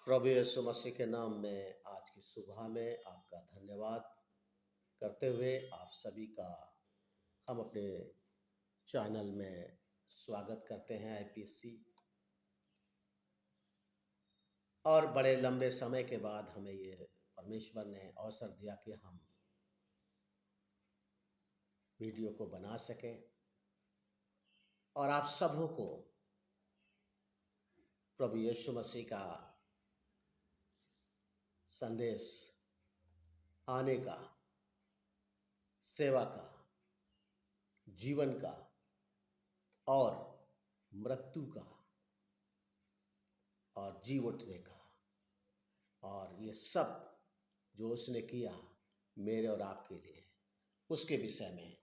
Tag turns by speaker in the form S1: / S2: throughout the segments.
S1: प्रभु यीशु मसीह के नाम में आज की सुबह में आपका धन्यवाद करते हुए आप सभी का हम अपने चैनल में स्वागत करते हैं आईपीसी। और बड़े लंबे समय के बाद हमें ये परमेश्वर ने अवसर दिया कि हम वीडियो को बना सकें और आप सबों को प्रभु यीशु मसीह का संदेश आने का, सेवा का, जीवन का और मृत्यु का और जी उठने का, और ये सब जो उसने किया मेरे और आपके लिए, उसके विषय में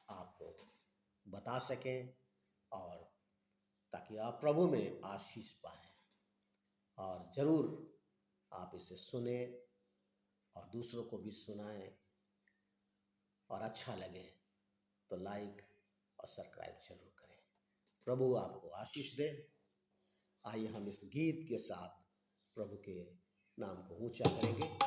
S1: आपको बता सकें और ताकि आप प्रभु में आशीष पाएं। और ज़रूर आप इसे सुने और दूसरों को भी सुनाएं, और अच्छा लगे तो लाइक और सब्सक्राइब जरूर करें। प्रभु आपको आशीष दे। आइए हम इस गीत के साथ प्रभु के नाम को ऊंचा करेंगे।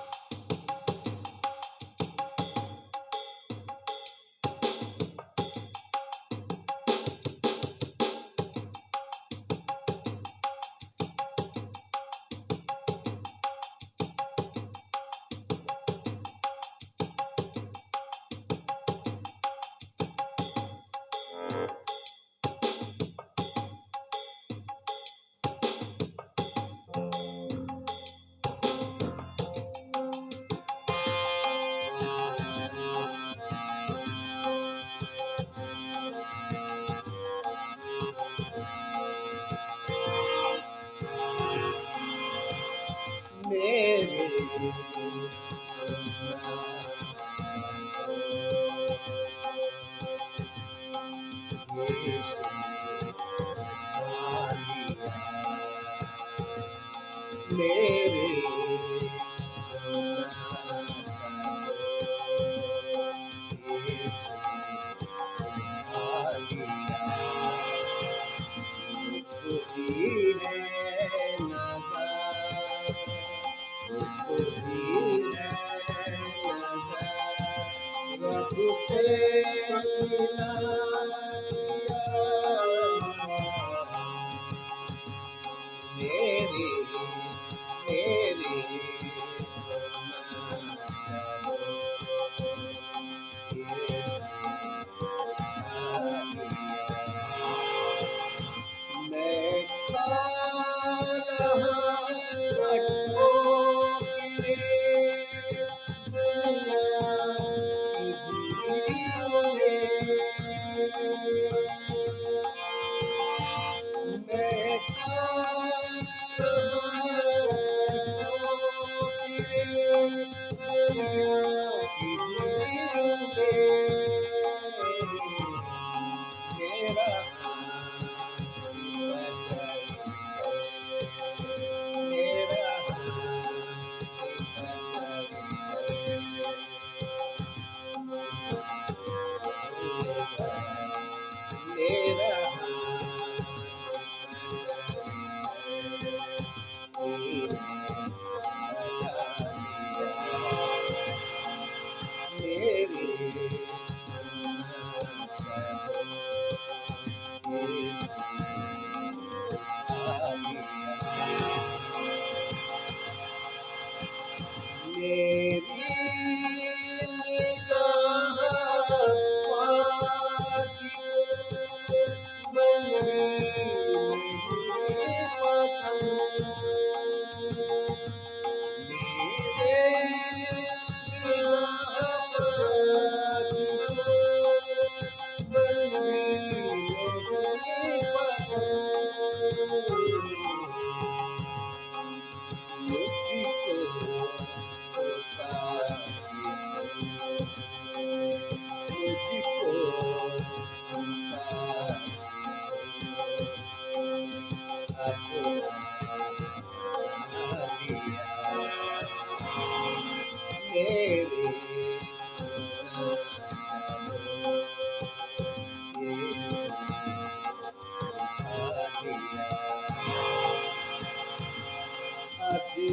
S1: तेरी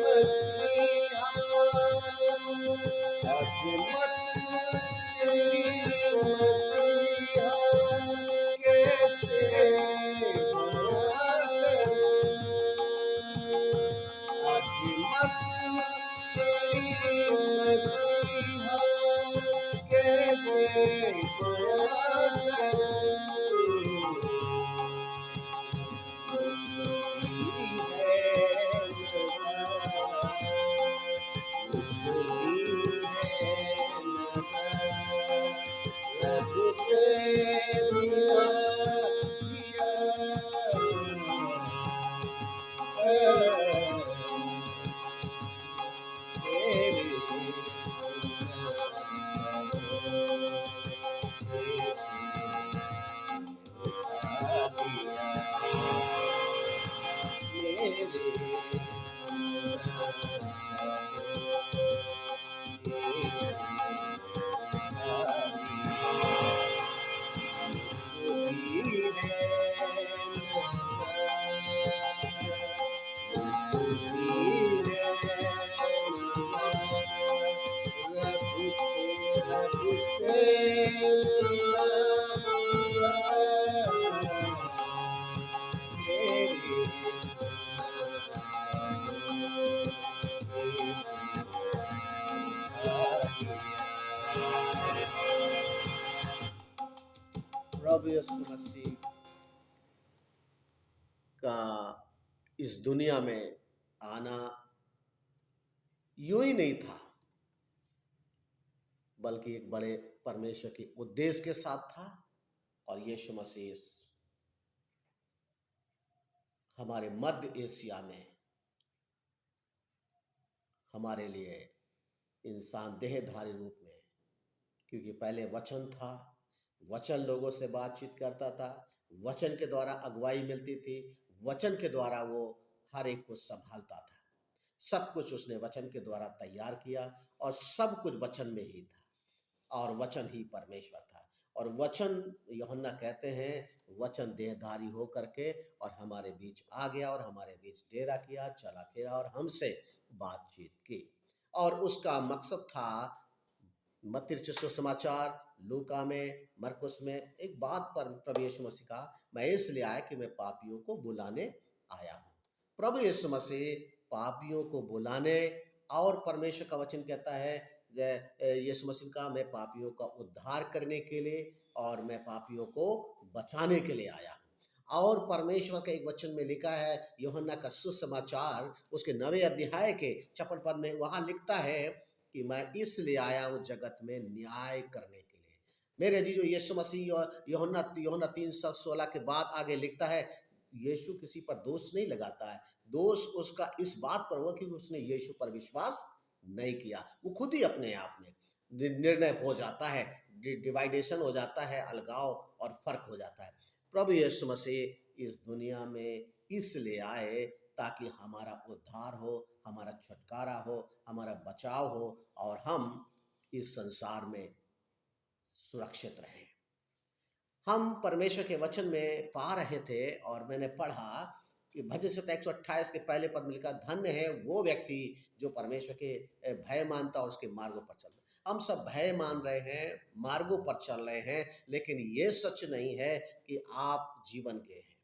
S1: मसीहा, अजमत तेरी मसीहा, कैसे बयां करूं, अजमत तेरी मसीहा, कैसे बयां करूं। प्रभु यीशु मसीह का इस दुनिया में आना यूं ही नहीं था, बल्कि एक बड़े परमेश्वर के उद्देश्य के साथ था। और यीशु मसीह हमारे मध्य एशिया में हमारे लिए इंसान देहधारी रूप में, क्योंकि पहले वचन था, वचन लोगों से बातचीत करता था, वचन के द्वारा अगुवाई मिलती थी, वचन के द्वारा वो हर एक को संभालता था। सब कुछ उसने वचन के द्वारा तैयार किया और सब कुछ वचन में ही था, और वचन ही परमेश्वर था। और वचन, यूहन्ना कहते हैं, वचन देहधारी हो करके और हमारे बीच आ गया और हमारे बीच डेरा किया, चला फिरा और हमसे बातचीत की। और उसका मकसद था, मत्ती सुसमाचार, लूका में, मरकुस में एक बात पर प्रभु यीशु मसीह का, मैं इसलिए आया कि मैं पापियों को बुलाने आया हूँ। प्रभु यीशु मसीह पापियों को बुलाने, और परमेश्वर का वचन कहता है यीशु मसीह का, मैं पापियों का उद्धार करने के लिए और मैं पापियों को बचाने के लिए आया हूँ। और परमेश्वर का एक वचन में लिखा है, यूहन्ना का सुसमाचार उसके 9वें अध्याय के 56 पद में वहाँ लिखता है कि मैं इसलिए आया हूँ जगत में न्याय करने के लिए। मेरे जी, जो यीशु मसीह और यूहन्ना 3:16 के बाद आगे लिखता है, यीशु किसी पर दोष नहीं लगाता है। दोष उसका इस बात पर हुआ कि उसने यीशु पर विश्वास नहीं किया। वो खुद ही अपने आप में निर्णय हो जाता है, डिवाइडेशन हो जाता है, अलगाव और फर्क हो जाता है। प्रभु यीशु मसीह इस दुनिया में इसलिए आए ताकि हमारा उद्धार हो, हमारा छुटकारा हो, हमारा बचाव हो और हम इस संसार में सुरक्षित रहें। हम परमेश्वर के वचन में पा रहे थे और मैंने पढ़ा कि भजन संहिता 128 के पहले पद में लिखा, धन्य है वो व्यक्ति जो परमेश्वर के भय मानता और उसके मार्गों पर चलता। हम सब भय मान रहे हैं, मार्गों पर चल रहे हैं, लेकिन ये सच नहीं है कि आप जीवन के हैं,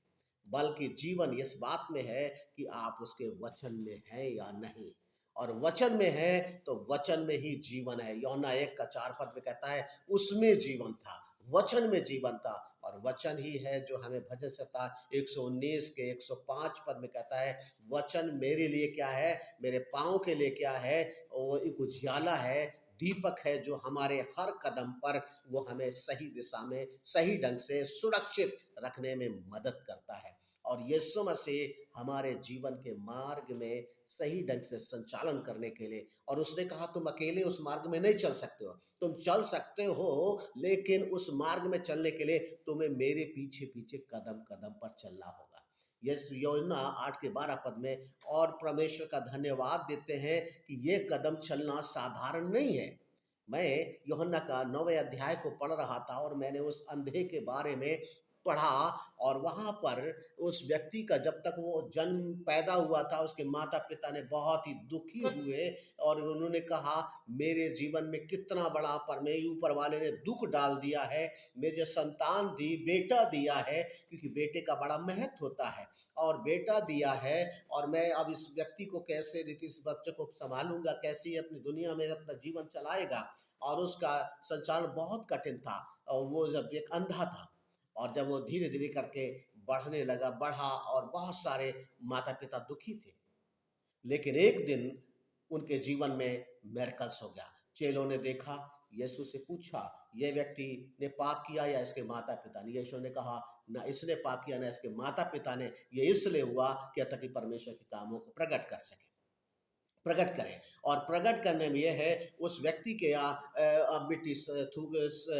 S1: बल्कि जीवन इस बात में है कि आप उसके वचन में हैं या नहीं। और वचन में है तो वचन में ही जीवन है। यूहन्ना 1:4 पद में कहता है, उसमें जीवन था, वचन में जीवन था, और वचन ही है जो हमें भजन संहिता 119 के 105 पद में कहता है, वचन मेरे लिए क्या है, मेरे पाँव के लिए क्या है, वो एक उजियाला है, दीपक है, जो हमारे हर कदम पर वो हमें सही दिशा में, सही ढंग से सुरक्षित रखने में मदद करता है। और यीशु मसीह हमारे जीवन के मार्ग में सही ढंग से संचालन करने के लिए, और उसने कहा तुम अकेले उस मार्ग में नहीं चल सकते हो, तुम चल सकते हो, लेकिन उस मार्ग में चलने के लिए तुम्हें मेरे पीछे पीछे कदम कदम पर चलना होगा। यूहन्ना 8 के 12 पद में और परमेश्वर का धन्यवाद देते हैं कि ये कदम चलना साधारण नहीं है। मैं यूहन्ना का 9वें अध्याय को पढ़ रहा था और मैंने उस अंधे के बारे में पढ़ा और वहाँ पर उस व्यक्ति का जब तक वो जन्म पैदा हुआ था उसके माता पिता ने बहुत ही दुखी हुए और उन्होंने कहा मेरे जीवन में कितना बड़ा ऊपर वाले ने दुख डाल दिया है, मुझे संतान दी, बेटा दिया है, क्योंकि बेटे का बड़ा महत्व होता है और बेटा दिया है और मैं अब इस व्यक्ति को कैसे रीति इस बच्चे को संभालूंगा, कैसे अपनी दुनिया में अपना जीवन चलाएगा। और उसका संचालन बहुत कठिन था और वो जब एक अंधा था और जब वो धीरे धीरे करके बढ़ने लगा, बढ़ा और बहुत सारे माता पिता दुखी थे। लेकिन एक दिन उनके जीवन में मेरेकल्स हो गया। चेलों ने देखा, यीशु से पूछा, ये व्यक्ति ने पाप किया या इसके माता पिता ने? यीशु ने कहा, ना इसने पाप किया ना इसके माता पिता ने, ये इसलिए हुआ कि ताकि परमेश्वर के कामों को प्रकट कर सके, प्रकट करें। और प्रकट करने में यह है उस व्यक्ति के यहाँ मिट्टी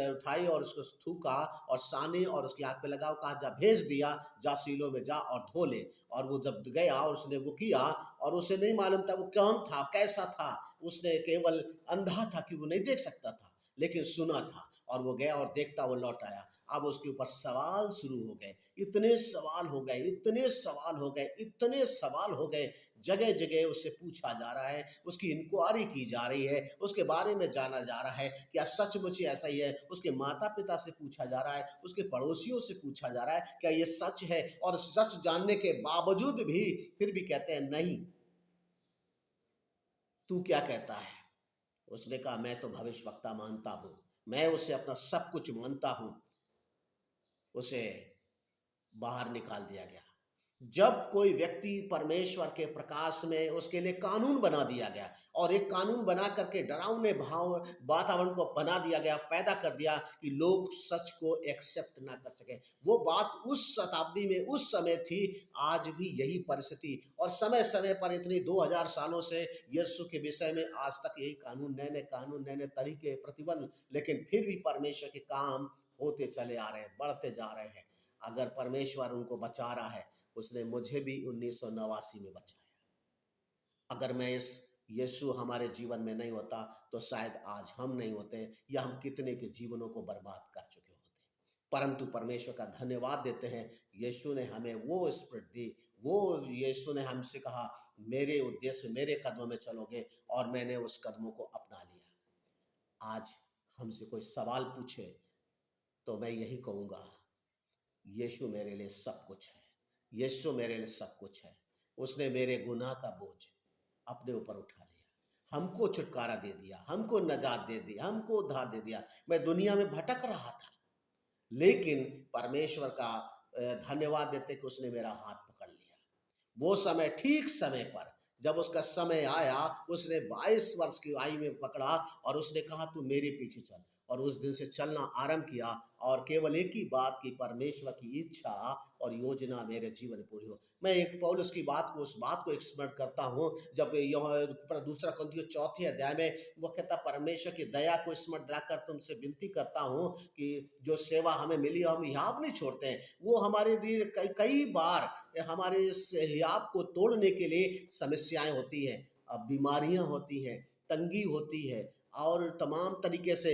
S1: उठाई और उसको थूका और साने और उसकी आँख पे लगाओ, कहा जा भेज दिया, जा सीलो में जा और धो ले। और वो जब गया और उसने वो किया और उसे नहीं मालूम था वो कौन था, कैसा था, उसने केवल अंधा था कि वो नहीं देख सकता था लेकिन सुना था और वो गया और देखता वो लौट आया। अब उसके ऊपर सवाल शुरू हो गए, इतने सवाल हो गए, इतने सवाल हो गए, इतने सवाल हो गए, जगह जगह उससे पूछा जा रहा है, उसकी इंक्वायरी की जा रही है, उसके बारे में जाना जा रहा है, क्या सचमुच ऐसा ही है? उसके माता पिता से पूछा जा रहा है, उसके पड़ोसियों से पूछा जा रहा है क्या ये सच है? और सच जानने के बावजूद भी फिर भी कहते हैं नहीं, तू क्या कहता है? उसने कहा मैं तो भविष्यवक्ता मानता हूं, मैं उससे अपना सब कुछ मानता हूं। उसे बाहर निकाल दिया गया। जब कोई व्यक्ति परमेश्वर के प्रकाश में, उसके लिए कानून बना दिया गया और एक कानून बना करके डरावने भाव वातावरण को बना दिया गया, पैदा कर दिया कि लोग सच को एक्सेप्ट ना कर सके। वो बात उस शताब्दी में उस समय थी, आज भी यही परिस्थिति और समय समय पर इतनी 2000 सालों से यीशु के विषय में आज तक यही कानून, नए नए तरीके, प्रतिबंध, लेकिन फिर भी परमेश्वर के काम होते चले आ रहे हैं, बढ़ते जा रहे हैं। अगर परमेश्वर उनको बचा रहा है, उसने मुझे भी 1989 में बचाया। अगर मैं इस यीशु हमारे जीवन में नहीं होता तो शायद आज हम नहीं होते या हम कितने के जीवनों को बर्बाद कर चुके होते। परंतु परमेश्वर का धन्यवाद देते हैं, यीशु ने हमें वो स्पिरिट दी, वो यीशु ने हमसे कहा मेरे उद्देश्य, मेरे कदमों में चलोगे, और मैंने उस कदमों को अपना लिया। आज हमसे कोई सवाल पूछे तो मैं यही कहूँगा, यीशु मेरे लिए सब कुछ है, यीशु मेरे लिए सब कुछ है। उसने मेरे गुनाह का बोझ अपने ऊपर उठा लिया, हमको छुटकारा दे दिया, हमको नजात दे दी, हमको उद्धार दे दिया। मैं दुनिया में भटक रहा था, लेकिन परमेश्वर का धन्यवाद देते कि उसने मेरा हाथ पकड़ लिया। वो समय, ठीक समय पर जब उसका समय आया, उसने 22 वर्ष की आयु में पकड़ा और उसने कहा तू मेरे पीछे चल, और उस दिन से चलना आरंभ किया और केवल एक ही बात की, परमेश्वर की इच्छा और योजना मेरे जीवन में पूरी हो। मैं एक पौलुस की बात को, उस बात को स्मरण करता हूँ जब दूसरा कुरिन्थियों 4 अध्याय में वो कहता, परमेश्वर की दया को स्मरण दिलाकर तुमसे विनती करता हूँ कि जो सेवा हमें मिली हम हियाब नहीं छोड़ते हैं। वो हमारे लिए कई बार हमारे इस हियाब को तोड़ने के लिए समस्याएं होती हैं, बीमारियां होती हैं, तंगी होती है और तमाम तरीके से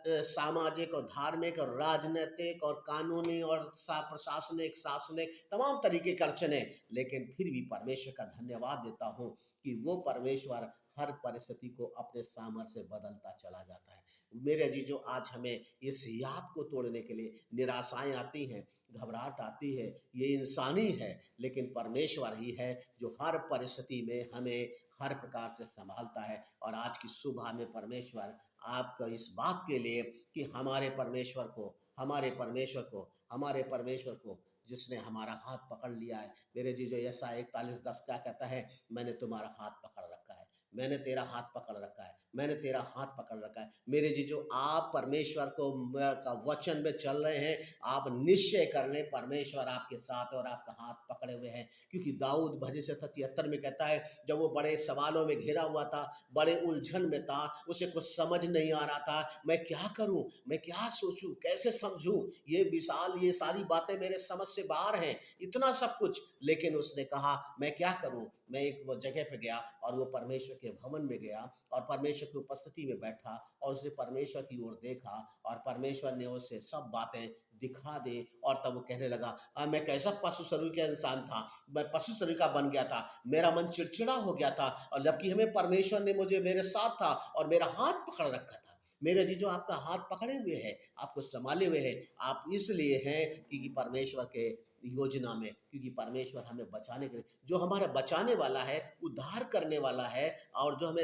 S1: सामाजिक और धार्मिक और राजनीतिक और कानूनी और प्रशासनिक, शासनिक तमाम तरीके के अड़चने। लेकिन फिर भी परमेश्वर का धन्यवाद देता हूँ कि वो परमेश्वर हर परिस्थिति को अपने सामर्थ्य से बदलता चला जाता है। मेरे अजीजों, आज हमें इस हियाब को तोड़ने के लिए निराशाएं आती हैं, घबराहट आती है, ये इंसानी है, लेकिन परमेश्वर ही है जो हर परिस्थिति में हमें हर प्रकार से संभालता है। और आज की सुबह में परमेश्वर आपका इस बात के लिए कि हमारे परमेश्वर को, हमारे परमेश्वर को, हमारे परमेश्वर को जिसने हमारा हाथ पकड़ लिया है। मेरे जीजो, यशायाह 41:10 क्या कहता है? मैंने तुम्हारा हाथ पकड़ रखा है, मैंने तेरा हाथ पकड़ रखा है, मैंने तेरा हाथ पकड़ रखा है। मेरे जीजो, आप परमेश्वर को का वचन में चल रहे हैं, आप निश्चय कर लें परमेश्वर आपके साथ और आपका हाथ पकड़े हुए हैं। क्योंकि दाऊद भजन 73 में कहता है, जब वो बड़े सवालों में घिरा हुआ था, बड़े उलझन में था, उसे कुछ समझ नहीं आ रहा था, मैं क्या करूं, मैं क्या सोचूं, कैसे समझूं, ये विशाल, ये सारी बातें मेरे समझ से बाहर हैं, इतना सब कुछ। लेकिन उसने कहा मैं क्या करूं? मैं एक वो जगह पे गया और वो परमेश्वर के भवन में गया और परमेश्वर की उपस्थिति में बैठा और उसने परमेश्वर की ओर देखा और परमेश्वर ने उससे सब बातें दिखा दे। और तब वो कहने लगा, मैं कैसा पशु शरीर का इंसान था, मैं पशु शरीर का बन गया था, मेरा मन चिड़चिड़ा हो गया था, और जबकि हमें परमेश्वर ने मुझे मेरे साथ था और मेरा हाथ पकड़ रखा था। मेरे जी, जो आपका हाथ पकड़े हुए है, आपको संभाले हुए है, आप इसलिए हैं क्योंकि परमेश्वर के योजना में, क्योंकि परमेश्वर हमें बचाने के लिए, जो हमारा बचाने वाला है, उद्धार करने वाला है, और जो हमें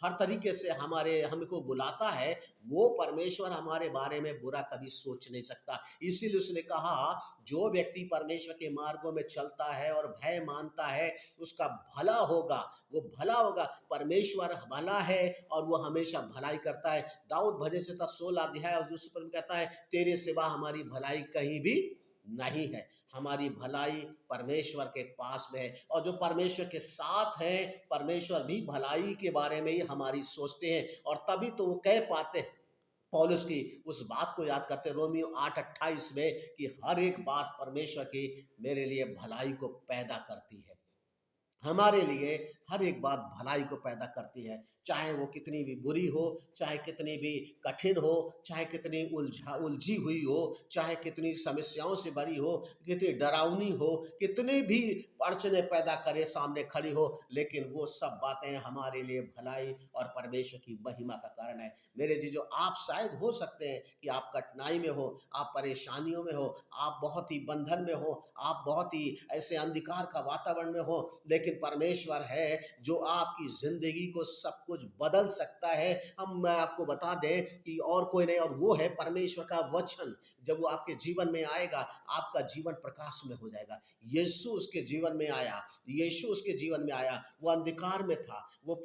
S1: हर तरीके से हमको बुलाता है, वो परमेश्वर हमारे बारे में बुरा कभी सोच नहीं सकता। इसीलिए उसने कहा, जो व्यक्ति परमेश्वर के मार्गों में चलता है और भय मानता है, उसका भला होगा, वो भला होगा। परमेश्वर भला है और वो हमेशा भलाई करता है। दाऊद भजन संहिता 16 अध्याय और दूसरे पद में कहता है, तेरे सिवा हमारी भलाई कहीं भी नहीं है। हमारी भलाई परमेश्वर के पास में है, और जो परमेश्वर के साथ है, परमेश्वर भी भलाई के बारे में ही हमारी सोचते हैं, और तभी तो वो कह पाते हैं, पौलुस की उस बात को याद करते, रोमियो 8:28 में, कि हर एक बात परमेश्वर की मेरे लिए भलाई को पैदा करती है। हमारे लिए हर एक बात भलाई को पैदा करती है, चाहे वो कितनी भी बुरी हो, चाहे कितनी भी कठिन हो, चाहे कितनी उलझी हुई हो, चाहे कितनी समस्याओं से भरी हो, कितनी डरावनी हो, कितने भी अड़चने पैदा करे सामने खड़ी हो, लेकिन वो सब बातें हमारे लिए भलाई और परमेश्वर की महिमा का कारण है। मेरे जी, जो आप शायद हो सकते हैं कि आप कठिनाई में हो, आप परेशानियों में हो, आप बहुत ही बंधन में हो, आप बहुत ही ऐसे अंधकार का वातावरण में हो, लेकिन परमेश्वर है जो आपकी जिंदगी को सब कुछ बदल सकता है। मैं आपको बता दें कि और कोई नहीं, और वो है परमेश्वर का वचन। जब वो आपके जीवन में आएगा, आपका जीवन प्रकाश में हो जाएगा। यीशु उसके जीवन में आया, यीशु उसके जीवन में आया, वो अंधकार में था, वो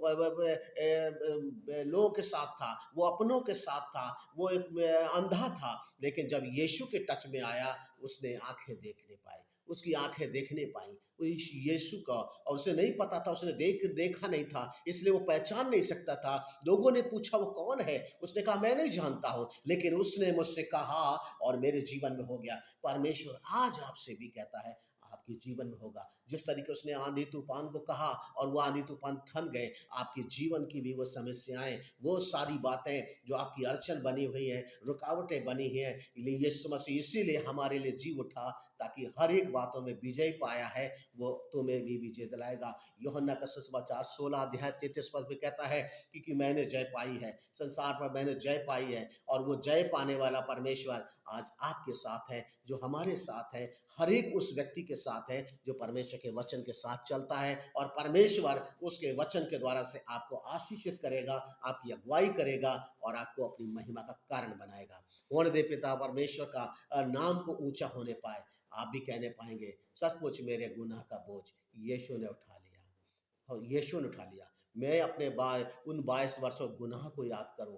S1: लोगों के साथ था, वो अपनों के साथ था, वो एक अंधा था, लेकिन जब यीशु के टच में आया, उसने आंखें देखने पाई, उसकी आंखें देखने पाई उस यीशु का, और उसे नहीं पता था, उसने देखा नहीं था, इसलिए वो पहचान नहीं सकता था। लोगों ने पूछा, वो कौन है? उसने कहा, मैं नहीं जानता हूं, लेकिन उसने मुझसे कहा और मेरे जीवन में हो गया। परमेश्वर आज आपसे भी कहता है, आपके जीवन में होगा। जिस तरीके उसने आंधी तूफान को कहा और वो आंधी तूफान थम गए, आपके जीवन की भी वो समस्याएं, वो सारी बातें जो आपकी अड़चन बनी हुई हैं, रुकावटें बनी हुई हैं, यीशु मसीह इसीलिए हमारे लिए जी उठा, ताकि हर एक बातों में विजय पाया है, वो तुम्हें भी विजय दिलाएगा। यूहन्ना का सुसमाचार 16 अध्याय 33 पद में कहता है, क्योंकि मैंने जय पाई है, संसार पर मैंने जय पाई है, और वो जय पाने वाला परमेश्वर आज आपके साथ है, जो हमारे साथ है, हर एक उस व्यक्ति के साथ है जो परमेश्वर के वचन के साथ चलता है, और परमेश्वर उसके वचन के द्वारा से आपको आशीषित करेगा, आपकी अगुवाई करेगा, और आपको अपनी महिमा का कारण बनाएगा। होने दे पिता परमेश्वर का नाम को ऊंचा होने पाए। आप भी कहने पाएंगे, सचमुच मेरे गुनाह का बोझ यीशु ने उठा लिया, और यीशु ने उठा लिया। मैं अपने उन 22 वर्षों गुनाह को याद करूं,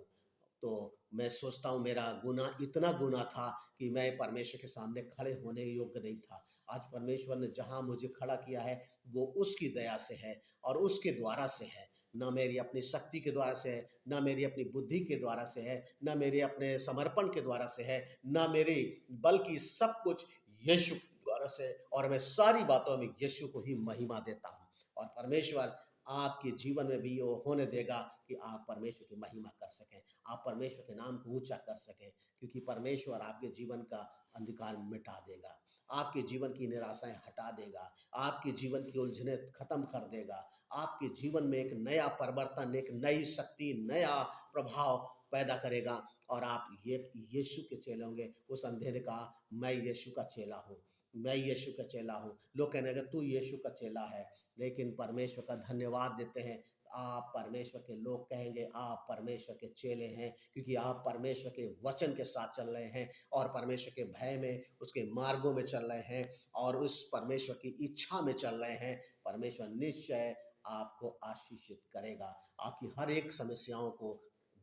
S1: तो मैं सोचता हूँ मेरा गुनाह इतना गुनाह था कि मैं परमेश्वर के सामने खड़े होने योग्य नहीं था। आज परमेश्वर ने जहाँ मुझे खड़ा किया है, वो उसकी दया से है और उसके द्वारा से है। ना मेरी अपनी शक्ति के द्वारा से है, ना मेरी अपनी बुद्धि के द्वारा से है, ना मेरे अपने समर्पण के द्वारा से है, ना मेरी, बल्कि सब कुछ यीशु के द्वारा से है। और मैं सारी बातों में यीशु को ही महिमा देता हूँ, और परमेश्वर आपके जीवन में भी वो होने देगा कि आप परमेश्वर की महिमा कर सकें, आप परमेश्वर के नाम को ऊंचा कर सकें, क्योंकि परमेश्वर आपके जीवन का अंधकार मिटा देगा, आपके जीवन की निराशाएं हटा देगा, आपके जीवन की उलझने खत्म कर देगा, आपके जीवन में एक नया परिवर्तन, एक नई शक्ति, नया प्रभाव पैदा करेगा, और आप ये यीशु के चेले होंगे। उस अंधे ने कहा, मैं यीशु का चेला हूँ, मैं यीशु का चेला हूँ। लोग कहने लगे, तू यीशु का चेला है, लेकिन परमेश्वर का धन्यवाद देते हैं, आप परमेश्वर के लोग कहेंगे, आप परमेश्वर के चेले हैं, क्योंकि आप परमेश्वर के वचन के साथ चल रहे हैं, और परमेश्वर के भय में, उसके मार्गों में चल रहे हैं, और उस परमेश्वर की इच्छा में चल रहे हैं। परमेश्वर निश्चय आपको आशीषित करेगा, आपकी हर एक समस्याओं को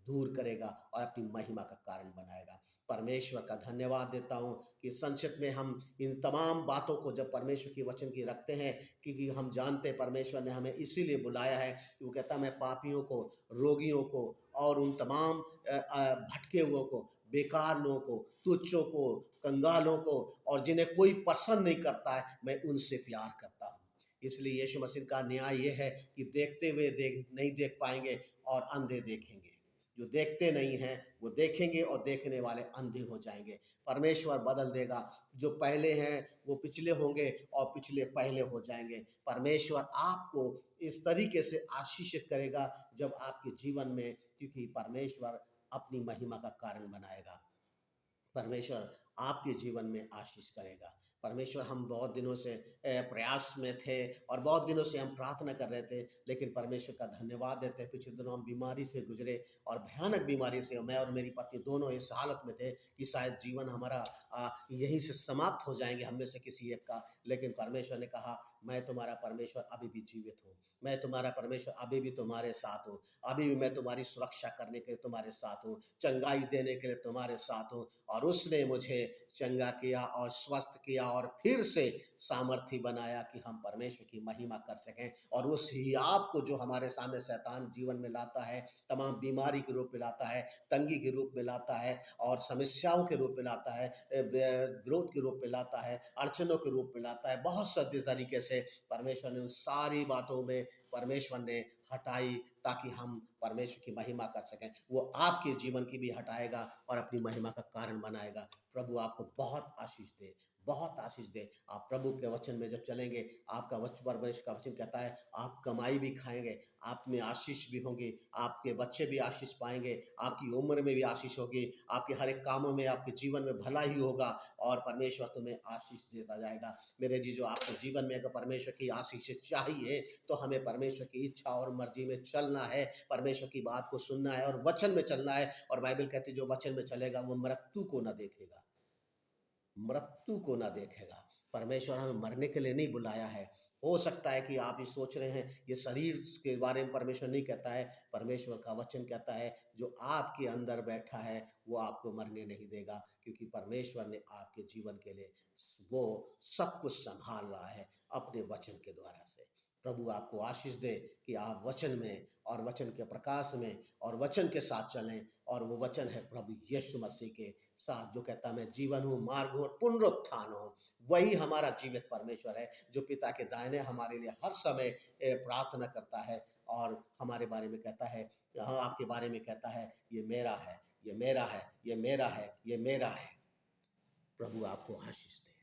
S1: दूर करेगा और अपनी महिमा का कारण बनाएगा। परमेश्वर का धन्यवाद देता हूँ कि संक्षिप्त में हम इन तमाम बातों को जब परमेश्वर की वचन की रखते हैं, क्योंकि हम जानते हैं परमेश्वर ने हमें इसीलिए बुलाया है कि वो कहता है, मैं पापियों को, रोगियों को, और उन तमाम भटके हुओं को, बेकार लोगों को, तुच्छों को, कंगालों को, और जिन्हें कोई पसंद नहीं करता है, मैं उनसे प्यार करता हूँ। इसलिए यीशु मसीह का न्याय यह है कि देखते हुए नहीं देख पाएंगे, और अंधे देखेंगे। जो देखते नहीं हैं वो देखेंगे और देखने वाले अंधे हो जाएंगे। परमेश्वर बदल देगा, जो पहले हैं वो पिछले होंगे और पिछले पहले हो जाएंगे। परमेश्वर आपको इस तरीके से आशीषित करेगा जब आपके जीवन में, क्योंकि परमेश्वर अपनी महिमा का कारण बनाएगा। परमेश्वर आपके जीवन में आशीष करेगा। परमेश्वर, हम बहुत दिनों से प्रयास में थे और बहुत दिनों से हम प्रार्थना कर रहे थे, लेकिन परमेश्वर का धन्यवाद देते हैं। पिछले दिनों हम बीमारी से गुजरे और भयानक बीमारी से मैं और मेरी पत्नी दोनों इस हालत में थे कि शायद जीवन हमारा यहीं से समाप्त हो जाएंगे, हम में से किसी एक का। लेकिन परमेश्वर ने कहा, मैं तुम्हारा परमेश्वर अभी भी जीवित हूँ, मैं तुम्हारा परमेश्वर अभी भी तुम्हारे साथ हूँ, अभी भी मैं तुम्हारी सुरक्षा करने के लिए तुम्हारे साथ हूँ, चंगाई देने के लिए तुम्हारे साथ हूँ। और उसने मुझे चंगा किया और स्वस्थ किया और फिर से सामर्थ्य बनाया कि हम परमेश्वर की महिमा कर सकें। और उस ही आपको जो हमारे सामने शैतान जीवन में लाता है, तमाम बीमारी के रूप में लाता है, तंगी के रूप में लाता है और समस्याओं के रूप में लाता है, विरोध के रूप में लाता है, अड़चनों के रूप में लाता है, बहुत सारे तरीके से परमेश्वर ने उन सारी बातों में परमेश्वर ने हटाई ताकि हम परमेश्वर की महिमा कर सकें। वो आपके जीवन की भी हटाएगा और अपनी महिमा का कारण बनाएगा। प्रभु आपको बहुत आशीष दे, बहुत आशीष दे। आप प्रभु के वचन में जब चलेंगे, आपका वचन, परमेश्वर का वचन कहता है, आप कमाई भी खाएंगे, आप में आशीष भी होंगी, आपके बच्चे भी आशीष पाएंगे, आपकी उम्र में भी आशीष होगी, आपके हर एक कामों में, आपके जीवन में भला ही होगा और परमेश्वर तुम्हें आशीष देता जाएगा। मेरे जी, जो आपके जीवन में अगर परमेश्वर की आशीष चाहिए तो हमें परमेश्वर की इच्छा और मर्जी में चलना है, परमेश्वर की बात को सुनना है और वचन में चलना है। और बाइबल कहती है, जो वचन में चलेगा वो मृत्यु को ना देखेगा, मृत्यु को ना देखेगा। परमेश्वर हमें मरने के लिए नहीं बुलाया है। हो सकता है कि आप ये सोच रहे हैं, ये शरीर के बारे में परमेश्वर नहीं कहता है। परमेश्वर का वचन कहता है, जो आपके अंदर बैठा है वो आपको मरने नहीं देगा, क्योंकि परमेश्वर ने आपके जीवन के लिए वो सब कुछ संभाल रहा है अपने वचन के द्वारा से। प्रभु आपको आशीष दे कि आप वचन में और वचन के प्रकाश में और वचन के साथ चलें। और वो वचन है प्रभु यीशु मसीह के साथ, जो कहता, मैं जीवन हूँ, मार्ग हूँ और पुनरुत्थान हूँ। वही हमारा जीवित परमेश्वर है, जो पिता के दाहिने हमारे लिए हर समय प्रार्थना करता है और हमारे बारे में कहता है, हाँ, आपके बारे में कहता है, ये मेरा है, ये मेरा है, ये मेरा है, ये मेरा है। प्रभु आपको आशीष दे।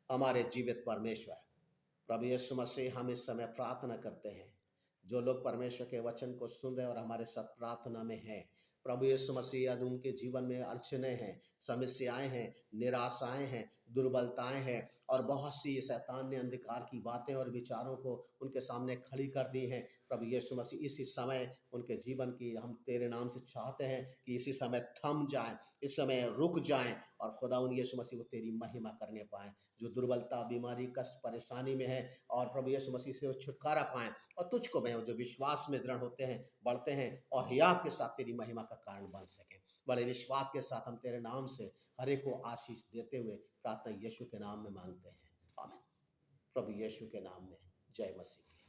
S1: हमारे जीवित परमेश्वर प्रभु यीशु मसीह, हम इस समय प्रार्थना करते हैं, जो लोग परमेश्वर के वचन को सुन रहे और हमारे साथ प्रार्थना में हैं, प्रभु यीशु मसीह, यदि उनके जीवन में अड़चनें हैं, समस्याएं हैं, निराशाएं हैं, दुर्बलताएं हैं और बहुत सी शैतान ने अंधकार की बातें और विचारों को उनके सामने खड़ी कर दी हैं, प्रभु यीशु मसीह, इसी समय उनके जीवन की हम तेरे नाम से चाहते हैं कि इसी समय थम जाएं, इस समय रुक जाएं और खुदावंद यीशु मसीह वो तेरी महिमा करने पाएं। जो दुर्बलता, बीमारी, कष्ट, परेशानी में है, और प्रभु यीशु मसीह से वो छुटकारा पाएं और तुझको में जो विश्वास में दृढ़ होते हैं, बढ़ते हैं और हियाव के साथ तेरी महिमा का कारण बन सकें। बड़े विश्वास के साथ हम तेरे नाम से हर एक को आशीष देते हुए प्रार्थना यीशु के नाम में मांगते हैं, आमीन। प्रभु यीशु के नाम में, जय मसीह।